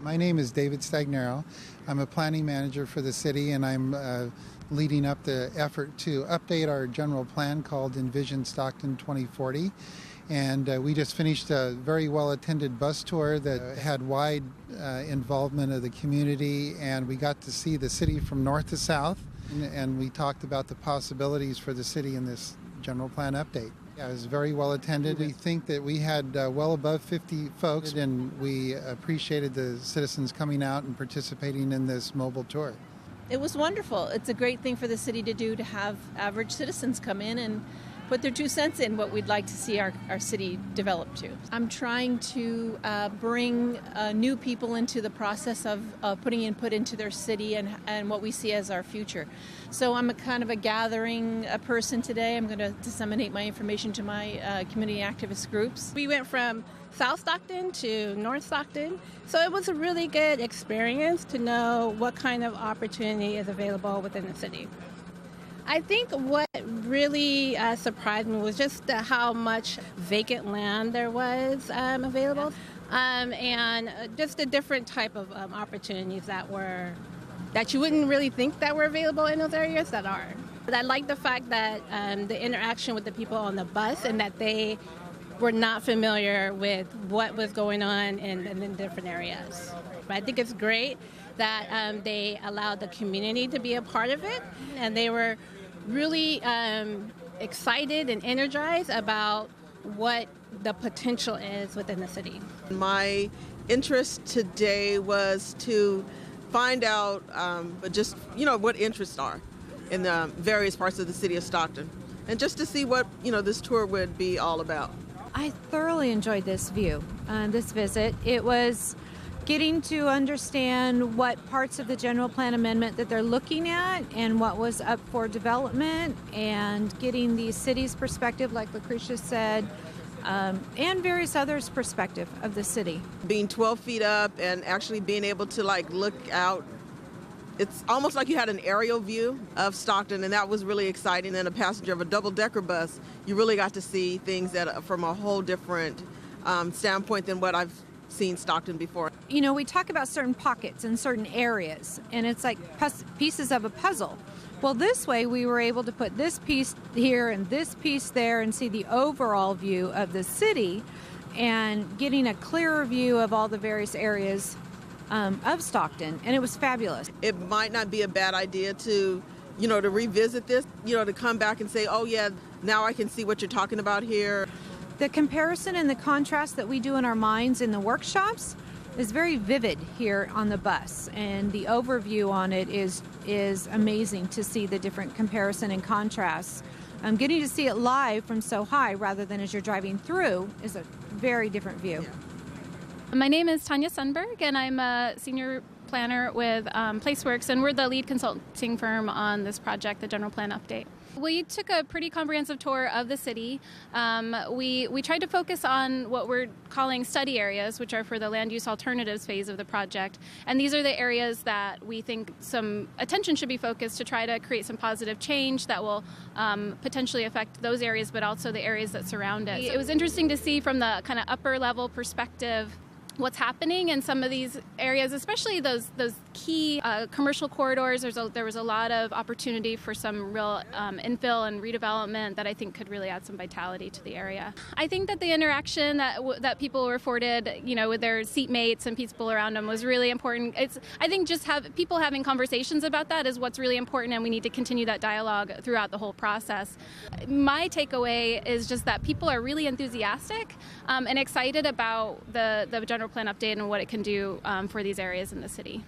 My name is David Stagnaro. I'm a planning manager for the city, and I'm leading up the effort to update our general plan called Envision Stockton 2040. And we just finished a very well-attended bus tour that had wide involvement of the community, and we got to see the city from north to south, and we talked about the possibilities for the city in this general plan update. Yeah, it was very well attended. We think that we had well above 50 folks, and we appreciated the citizens coming out and participating in this mobile tour. It was wonderful. It's a great thing for the city to do, to have average citizens come in and put their 2 cents in what we'd like to see our city develop to. I'm trying to bring new people into the process of putting input into their city and what we see as our future. So I'm a kind of a gathering person today. I'm going to disseminate my information to my community activist groups. We went from South Stockton to North Stockton, so it was a really good experience to know what kind of opportunity is available within the city. I think what really surprised me was just how much vacant land there was available, and just the different type of opportunities that you wouldn't really think that were available in those areas that are. But I like the fact that the interaction with the people on the bus, and that they were not familiar with what was going on in different areas. But I think it's great that they allowed the community to be a part of it, and they were really excited and energized about what the potential is within the city. My interest today was to find out what interests are in the various parts of the city of Stockton, and just to see what this tour would be all about. I thoroughly enjoyed this visit. It was getting to understand what parts of the general plan amendment that they're looking at and what was up for development, and getting the city's perspective, like Lucretia said, and various others' perspective of the city. Being 12 feet up and actually being able to look out, it's almost like you had an aerial view of Stockton, and that was really exciting. And a passenger of a double-decker bus, you really got to see things from a whole different standpoint than what I've seen Stockton before. We talk about certain pockets and certain areas, and it's like pieces of a puzzle. Well, this way we were able to put this piece here and this piece there and see the overall view of the city, and getting a clearer view of all the various areas of Stockton, and it was fabulous. It might not be a bad idea to revisit this, to come back and say, oh yeah, now I can see what you're talking about here. The comparison and the contrast that we do in our minds in the workshops is very vivid here on the bus, and the overview on it is amazing to see the different comparison and contrasts. Getting to see it live from so high rather than as you're driving through is a very different view. Yeah. My name is Tania Sundberg, and I'm a senior planner with PlaceWorks, and we're the lead consulting firm on this project, the General Plan Update. We took a pretty comprehensive tour of the city. We tried to focus on what we're calling study areas, which are for the land use alternatives phase of the project. And these are the areas that we think some attention should be focused to try to create some positive change that will potentially affect those areas, but also the areas that surround it. It was interesting to see from the kind of upper level perspective what's happening in some of these areas, especially those key commercial corridors. There was a lot of opportunity for some real infill and redevelopment that I think could really add some vitality to the area. I think that the interaction that people were afforded, with their seatmates and people around them was really important. I think just people having conversations about that is what's really important, and we need to continue that dialogue throughout the whole process. My takeaway is just that people are really enthusiastic and excited about the general plan update and what it can do for these areas in the city.